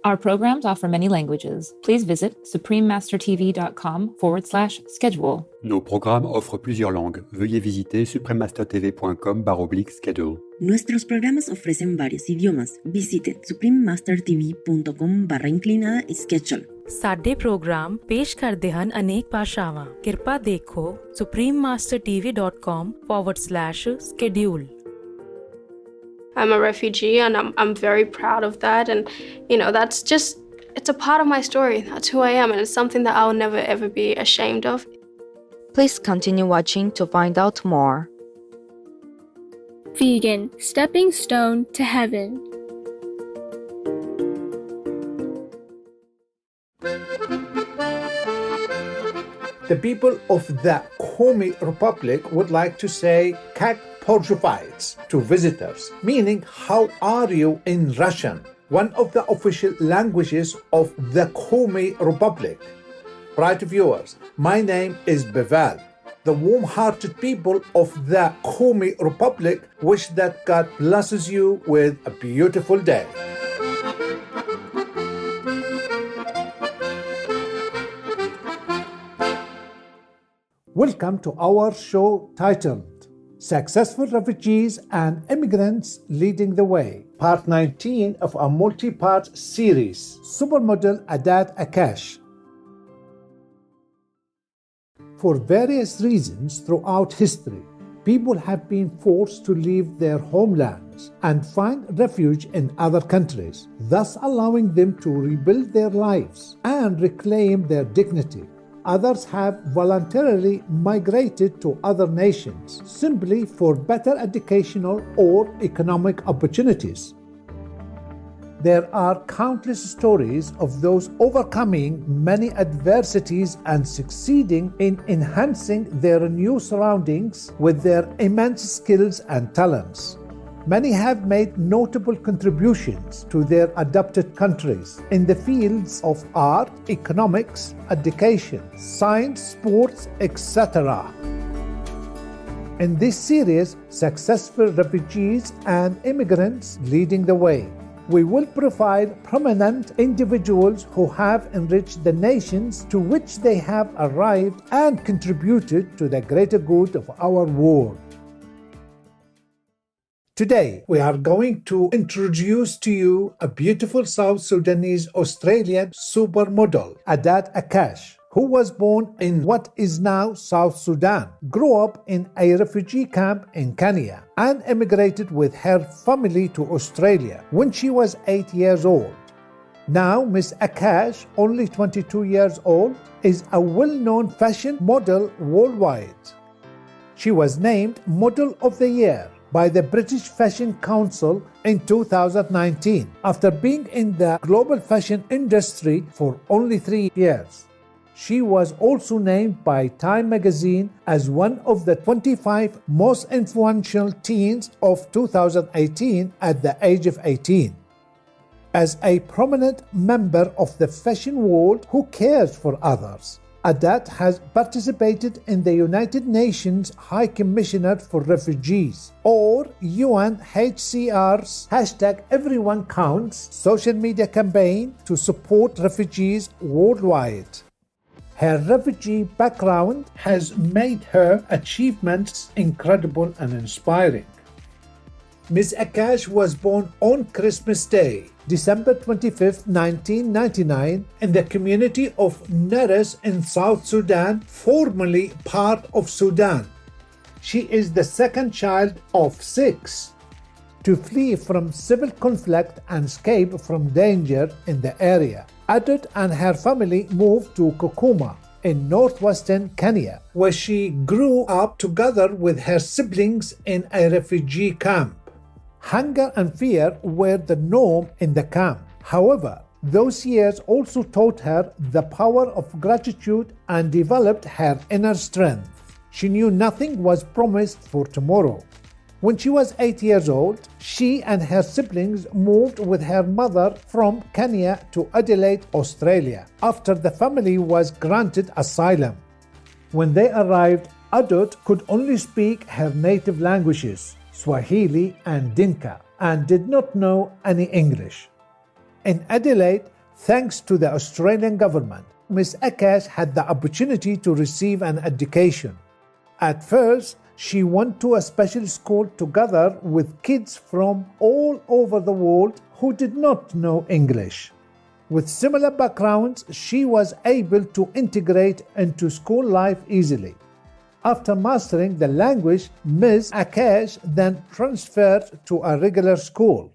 Our programs offer many languages. Please visit suprememastertv.com/schedule. Nos programmes offrent plusieurs langues. Veuillez visiter suprememastertv.com/schedule. Nuestros programas ofrecen varios idiomas. Visite suprememastertv.com/schedule. ਸਾਡੇ programme ਪੇਸ਼ ਕਰਦੇ ਹਨ ਅਨੇਕ ਭਾਸ਼ਾਵਾਂ। ਕਿਰਪਾ ਦੇਖੋ suprememastertv.com/schedule. I'm a refugee and I'm very proud of that, and that's just, it's a part of my story. That's who I am, and it's something that I'll never ever be ashamed of. Please continue watching to find out more. Vegan, stepping stone to heaven. The people of the Komi Republic would like to say "Kak Porzhuvayts" to visitors, meaning "How are you" in Russian, one of the official languages of the Komi Republic. Bright viewers, my name is Beval. The warm-hearted people of the Komi Republic wish that God blesses you with a beautiful day. Welcome to our show titled Successful Refugees and Immigrants Leading the Way, Part 19 of a multi-part series, Supermodel Adut Akech. For various reasons throughout history, people have been forced to leave their homelands and find refuge in other countries, thus allowing them to rebuild their lives and reclaim their dignity. Others have voluntarily migrated to other nations simply for better educational or economic opportunities. There are countless stories of those overcoming many adversities and succeeding in enhancing their new surroundings with their immense skills and talents. Many have made notable contributions to their adopted countries in the fields of art, economics, education, science, sports, etc. In this series, Successful Refugees and Immigrants Leading the Way, we will provide prominent individuals who have enriched the nations to which they have arrived and contributed to the greater good of our world. Today, we are going to introduce to you a beautiful South Sudanese Australian supermodel, Adut Akech, who was born in what is now South Sudan, grew up in a refugee camp in Kenya, and emigrated with her family to Australia when she was 8 years old. Now, Miss Akech, only 22 years old, is a well-known fashion model worldwide. She was named Model of the Year by the British Fashion Council in 2019 after being in the global fashion industry for only 3 years. She was also named by Time magazine as one of the 25 most influential teens of 2018 at the age of 18. As a prominent member of the fashion world who cares for others, Adut has participated in the United Nations High Commissioner for Refugees, or UNHCR's #EveryoneCounts social media campaign to support refugees worldwide. Her refugee background has made her achievements incredible and inspiring. Ms. Akech was born on Christmas Day, December 25, 1999, in the community of Naras in South Sudan, formerly part of Sudan. She is the second child of 6. To flee from civil conflict and escape from danger in the area, Adut and her family moved to Kakuma in northwestern Kenya, where she grew up together with her siblings in a refugee camp. Hunger and fear were the norm in the camp. However, those years also taught her the power of gratitude and developed her inner strength. She knew nothing was promised for tomorrow. When she was 8 years old, she and her siblings moved with her mother from Kenya to Adelaide, Australia, after the family was granted asylum. When they arrived, Adut could only speak her native languages, Swahili and Dinka, and did not know any English. In Adelaide, thanks to the Australian government, Miss Akech had the opportunity to receive an education. At first, she went to a special school together with kids from all over the world who did not know English. With similar backgrounds, she was able to integrate into school life easily. After mastering the language, Ms. Akech then transferred to a regular school.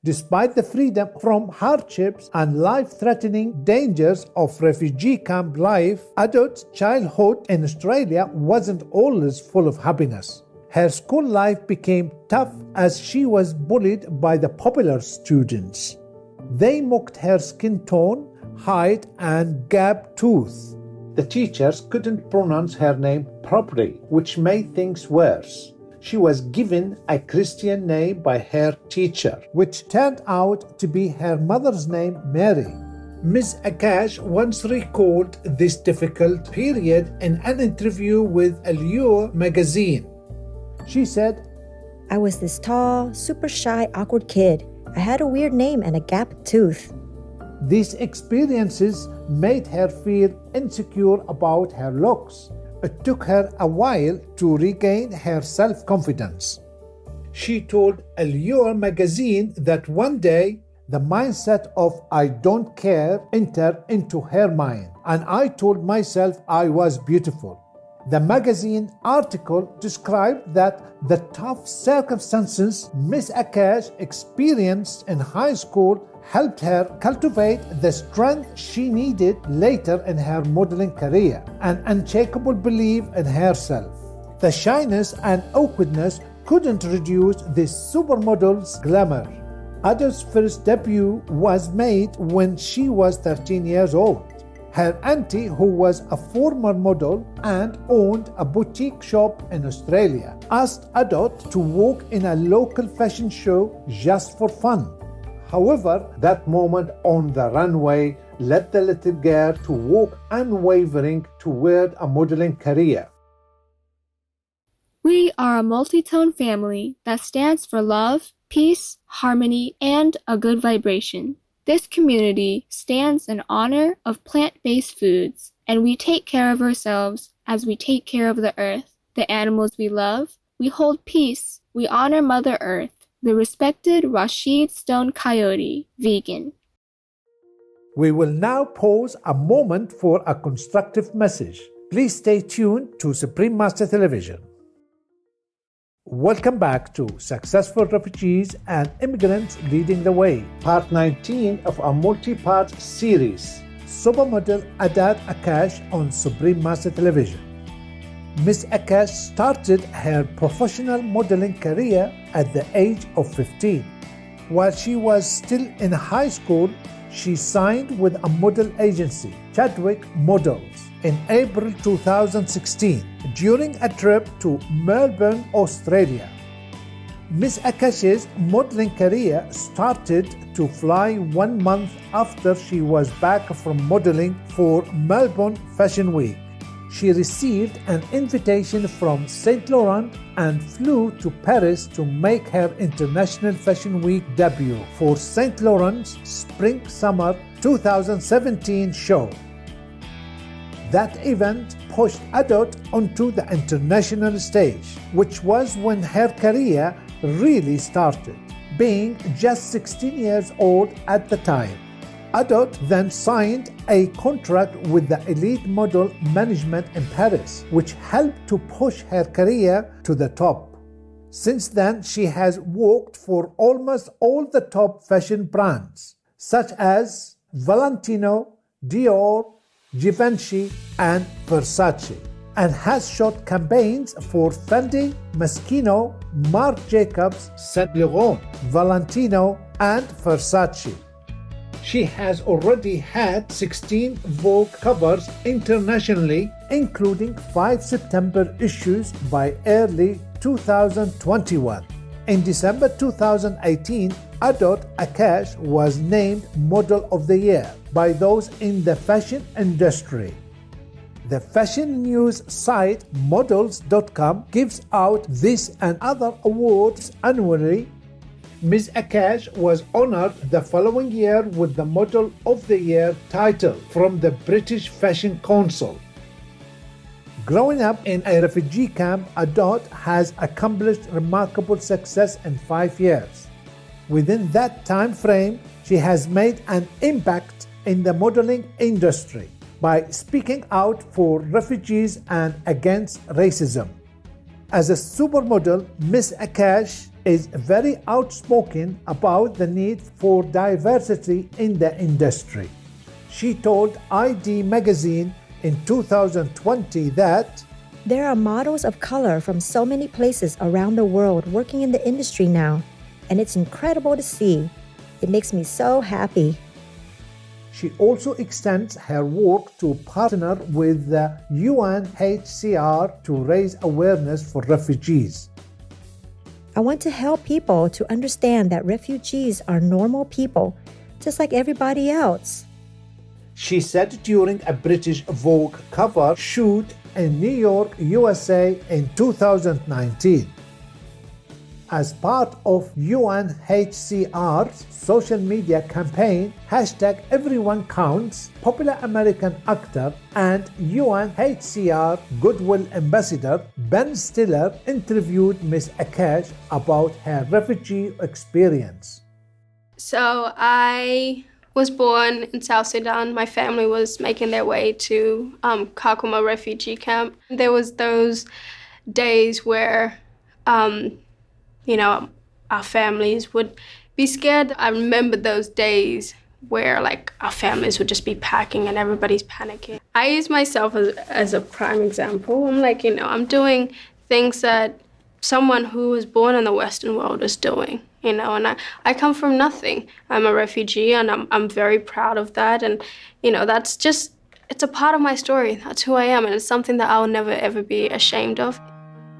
Despite the freedom from hardships and life-threatening dangers of refugee camp life, Adut's childhood in Australia wasn't always full of happiness. Her school life became tough as she was bullied by the popular students. They mocked her skin tone, height, and gap tooth. The teachers couldn't pronounce her name properly, which made things worse. She was given a Christian name by her teacher, which turned out to be her mother's name, Mary. Ms. Akech once recalled this difficult period in an interview with Allure magazine. She said, I was this tall, super shy, awkward kid. I had a weird name and a gap tooth. These experiences made her feel insecure about her looks. It took her a while to regain her self-confidence. She told Allure magazine that one day the mindset of I don't care entered into her mind, and I told myself I was beautiful. The magazine article described that the tough circumstances Miss Akech experienced in high school helped her cultivate the strength she needed later in her modeling career, an unshakable belief in herself. The shyness and awkwardness couldn't reduce this supermodel's glamour. Adut's first debut was made when she was 13 years old. Her auntie, who was a former model and owned a boutique shop in Australia, asked Adut to walk in a local fashion show just for fun. However, that moment on the runway led the little girl to walk unwavering toward a modeling career. We are a multi-tone family that stands for love, peace, harmony, and a good vibration. This community stands in honor of plant-based foods, and we take care of ourselves as we take care of the earth, the animals we love. We hold peace. We honor Mother Earth. The respected Rashid Stone Coyote, vegan. We will now pause a moment for a constructive message. Please stay tuned to Supreme Master Television. Welcome back to Successful Refugees and Immigrants Leading the Way, Part 19 of a multi-part series, Supermodel Adut Akech on Supreme Master Television. Ms. Akech started her professional modeling career at the age of 15. While she was still in high school, she signed with a model agency, Chadwick Models, in April 2016 during a trip to Melbourne, Australia. Ms. Akech's modeling career started to fly 1 month after she was back from modeling for Melbourne Fashion Week. She received an invitation from Saint Laurent and flew to Paris to make her International Fashion Week debut for Saint Laurent's Spring-Summer 2017 show. That event pushed Adut onto the international stage, which was when her career really started, being just 16 years old at the time. Adut then signed a contract with the elite model management in Paris, which helped to push her career to the top. Since then, she has worked for almost all the top fashion brands, such as Valentino, Dior, Givenchy, and Versace, and has shot campaigns for Fendi, Moschino, Marc Jacobs, Saint Laurent, Valentino, and Versace. She has already had 16 Vogue covers internationally, including 5 September issues by early 2021. In December 2018, Adut Akech was named Model of the Year by those in the fashion industry. The fashion news site models.com gives out this and other awards annually. Ms. Akech was honored the following year with the Model of the Year title from the British Fashion Council. Growing up in a refugee camp, Adut has accomplished remarkable success in 5 years. Within that time frame, she has made an impact in the modeling industry by speaking out for refugees and against racism. As a supermodel, Ms. Akech is very outspoken about the need for diversity in the industry. She told ID magazine in 2020 that There are models of color from so many places around the world working in the industry now, and it's incredible to see. It makes me so happy. she also extends her work to partner with the UNHCR to raise awareness for refugees. I want to help people to understand that refugees are normal people, just like everybody else. She said during a British Vogue cover shoot in New York, USA in 2019. As part of UNHCR's social media campaign, #EveryoneCounts, popular American actor and UNHCR Goodwill Ambassador Ben Stiller interviewed Ms. Akech about her refugee experience. So I was born in South Sudan. My family was making their way to Kakuma refugee camp. There was those days where our families would be scared. I remember those days where our families would just be packing and everybody's panicking. I use myself as a prime example. I'm I'm doing things that someone who was born in the Western world is doing, and I come from nothing. I'm a refugee and I'm very proud of that. And, that's just, it's a part of my story. That's who I am. And it's something that I'll never, ever be ashamed of.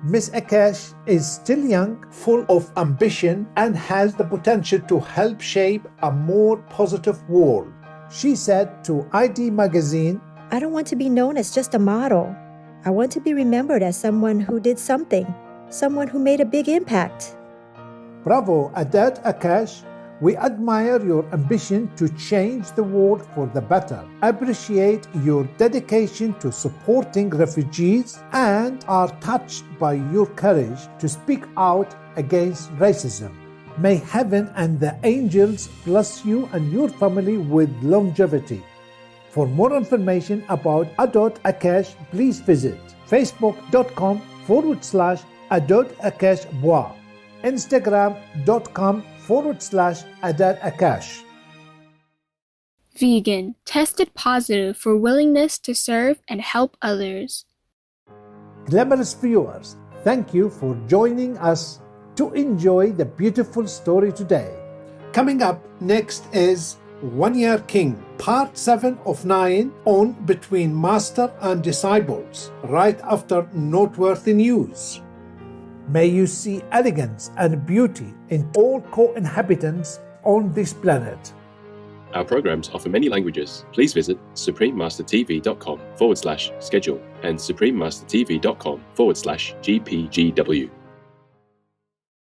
Ms. Akech is still young, full of ambition, and has the potential to help shape a more positive world. She said to ID magazine, I don't want to be known as just a model. I want to be remembered as someone who did something, someone who made a big impact. Bravo, Adut Akech. We admire your ambition to change the world for the better, appreciate your dedication to supporting refugees, and are touched by your courage to speak out against racism. May heaven and the angels bless you and your family with longevity. For more information about Adut Akech, please visit facebook.com/Adut Akech Bois, Instagram.com/Adut Akech. Vegan, tested positive for willingness to serve and help others. Glamorous viewers, thank you for joining us to enjoy the beautiful story today. Coming up next is One Year King, Part 7 of 9 on Between Master and Disciples, right after noteworthy news. May you see elegance and beauty in all co-inhabitants on this planet. Our programs offer many languages. Please visit suprememastertv.com/schedule and suprememastertv.com/GPGW.